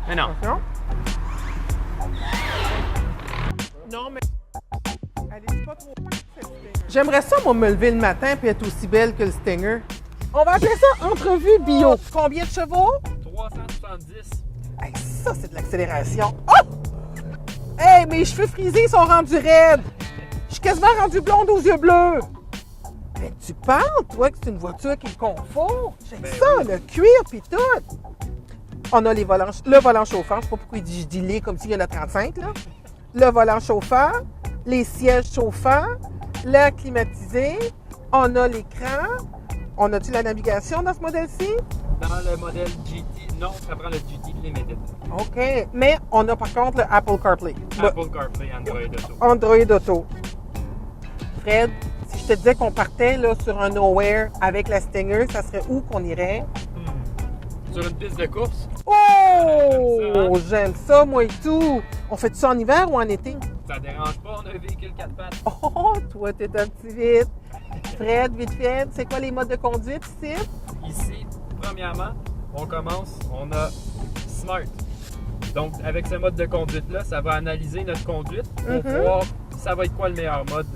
Mais non. Attention. Non, mais... Allez, pas trop... J'aimerais ça, moi, me lever le matin et être aussi belle que le Stinger. On va appeler ça entrevue bio. Combien de chevaux? 370. Hey, ça, c'est de l'accélération. Oh! Hey, mes cheveux frisés sont rendus raides. Je suis quasiment rendue blonde aux yeux bleus. Mais tu penses, toi, que c'est une voiture qui est confort? J'aime ça, oui. le cuir pis tout. On a le volant chauffant. Je sais pas pourquoi je dis les comme s'il y en a 35, là. Le volant chauffant, les sièges chauffants, l'air climatisé. On a l'écran. On a-tu la navigation dans ce modèle-ci? Dans le modèle GT, non, ça prend le GT Limited. OK. Mais on a par contre le Apple CarPlay. Apple CarPlay, Android Auto. Android Auto. Fred, si je te disais qu'on partait là, sur un nowhere avec la Stinger, ça serait où qu'on irait? Sur une piste de course, Oh! J'aime ça, moi et tout. On fait ça en hiver ou en été? ça dérange pas, on a un véhicule 4 pattes. Oh, toi, t'es un petit vite. Fred, vite fait, c'est quoi les modes de conduite ici? Ici, premièrement, on commence, on a Smart. Donc, avec ce mode de conduite-là, ça va analyser notre conduite pour voir ça va être quoi le meilleur mode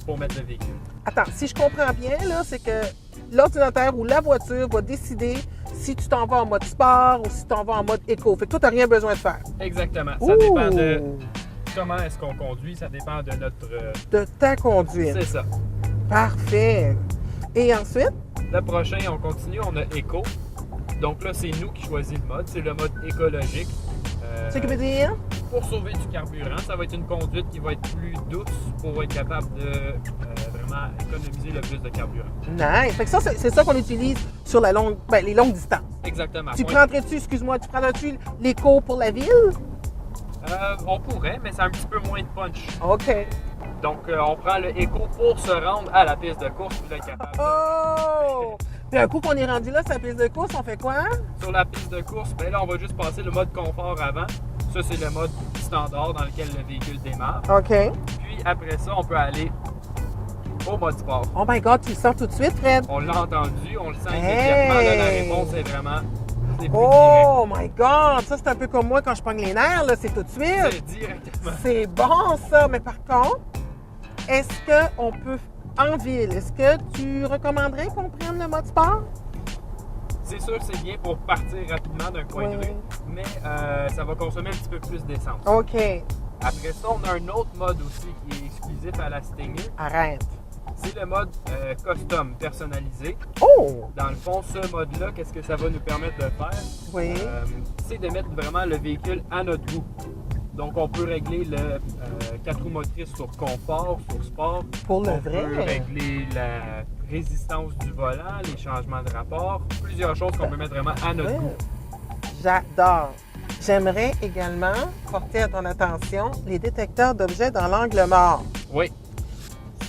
pour mettre le véhicule. Attends, si je comprends bien, là, c'est que l'ordinateur ou la voiture va décider si tu t'en vas en mode sport ou si tu t'en vas en mode éco. Fait que toi, tu n'as rien besoin de faire. Exactement. Ça dépend de comment est-ce qu'on conduit, ça dépend de notre... De ta conduite. C'est ça. Parfait. Et ensuite? Le prochain, on continue, on a Eco. Donc là, c'est nous qui choisissons le mode. C'est le mode écologique. Ce qui veut dire? Pour sauver du carburant, ça va être une conduite qui va être plus douce pour être capable de vraiment économiser le plus de carburant. Nice. Fait que ça, c'est ça qu'on utilise sur les longues distances. Exactement. Tu prendrais-tu l'éco pour la ville? On pourrait, mais c'est un petit peu moins de punch. OK. Donc, on prend le Eco pour se rendre à la piste de course pour être capable de... Oh! Puis un coup qu'on est rendu là, sur la piste de course, on fait quoi? Sur la piste de course, ben là, on va juste passer le mode confort avant. Ça, c'est le mode standard dans lequel le véhicule démarre. OK. Puis après ça, on peut aller au mode sport. Oh my God, tu le sens tout de suite, Fred? On l'a entendu, on le sent immédiatement. Là, la réponse est vraiment... C'est plus Oh my God! Ça, c'est un peu comme moi quand je pogne les nerfs, là, c'est tout de direct. suite. C'est directement. C'est bon, ça. Mais par contre, est-ce qu'on peut, en ville, est-ce que tu recommanderais qu'on prenne le mode sport? C'est sûr, c'est bien pour partir rapidement d'un coin de rue, mais ça va consommer un petit peu plus d'essence. OK. Après ça, on a un autre mode aussi qui est exclusif à la Stinger. Arrête. C'est le mode custom, personnalisé. Oh! Dans le fond, ce mode-là, qu'est-ce que ça va nous permettre de faire? Oui. C'est de mettre vraiment le véhicule à notre goût. Donc, on peut régler le 4 roues motrices sur confort, sur sport. Pour le On vrai? peut régler la résistance du volant, les changements de rapport. Plusieurs choses qu'on peut mettre vraiment à notre goût. J'adore. J'aimerais également porter à ton attention les détecteurs d'objets dans l'angle mort. Oui.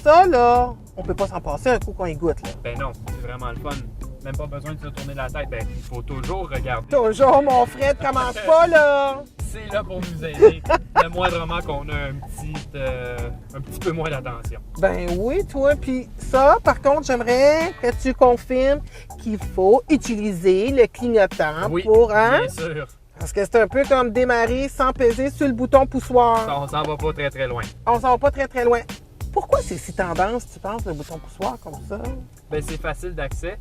Ça, là, on peut pas s'en passer un coup qu'on y goûte, là. Ben non, c'est vraiment le fun. Même pas besoin de se tourner la tête. Ben, il faut toujours regarder. Toujours, mon Fred, commence pas, là! C'est là pour nous aider. Le moindrement qu'on a un petit peu moins d'attention. Ben oui, toi. Puis ça, par contre, j'aimerais que tu confirmes qu'il faut utiliser le clignotant Oui, pour, hein? bien sûr. Parce que c'est un peu comme démarrer sans peser sur le bouton poussoir. On s'en va pas très très loin. On s'en va pas très, très loin. Pourquoi c'est si tendance, tu penses, le bouton poussoir comme ça? Ben, c'est facile d'accès.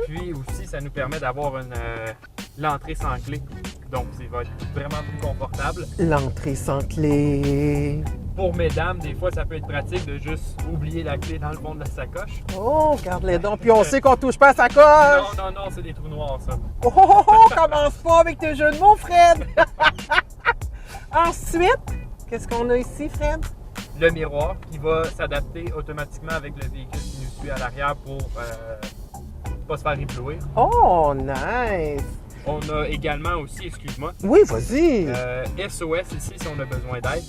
Puis aussi, ça nous permet d'avoir l'entrée sans clé. Donc, ça va être vraiment plus confortable. L'entrée sans clé. Pour mesdames, des fois, ça peut être pratique de juste oublier la clé dans le fond de la sacoche. Oh, regarde-les donc. Puis on sait qu'on touche pas à sa coche. Non, c'est des trous noirs, ça. Oh, commence pas avec tes jeux de mots, Fred. Ensuite, qu'est-ce qu'on a ici, Fred? Le miroir qui va s'adapter automatiquement avec le véhicule qui nous suit à l'arrière pour pas se faire éblouir. Oh, nice. On a également aussi, excuse-moi, Oui, vas-y. SOS ici si on a besoin d'aide.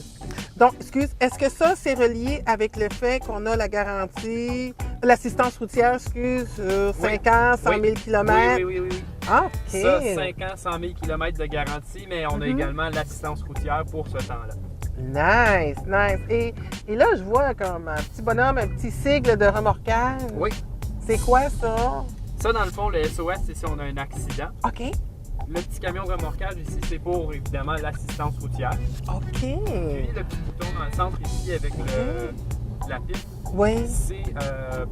Donc, est-ce que ça, c'est relié avec le fait qu'on a la garantie, l'assistance routière, 5 ans, 100 000 km? Oui. Ah, OK. Ça, 5 ans, 100 000 km de garantie, mais on a également l'assistance routière pour ce temps-là. Nice. Et là, je vois comme un petit bonhomme, un petit sigle de remorquage. Oui. C'est quoi ça? Ça, dans le fond, le SOS, c'est si on a un accident. OK. Le petit camion remorquage ici, c'est pour évidemment l'assistance routière. OK. Puis le petit bouton dans le centre ici avec la pipe, Oui. c'est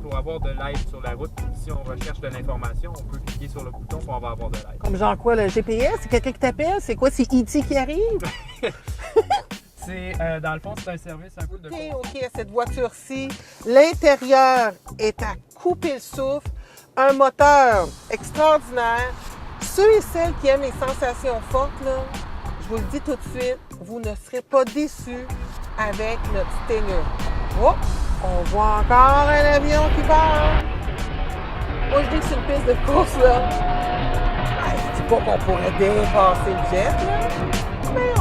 pour avoir de l'aide sur la route. Si on recherche de l'information, on peut cliquer sur le bouton pour avoir de l'aide. Comme genre quoi, le GPS? C'est quelqu'un qui t'appelle? C'est quoi? C'est E.T. qui arrive? C'est, dans le fond, c'est un service un peu de... OK, cette voiture-ci, l'intérieur est à couper le souffle. Un moteur extraordinaire. Ceux et celles qui aiment les sensations fortes, là, je vous le dis tout de suite, vous ne serez pas déçus avec notre Stinger. Oh, on voit encore un avion qui part. Moi, je dis que c'est une piste de course, là. Je dis pas qu'on pourrait dépasser le jet, là, mais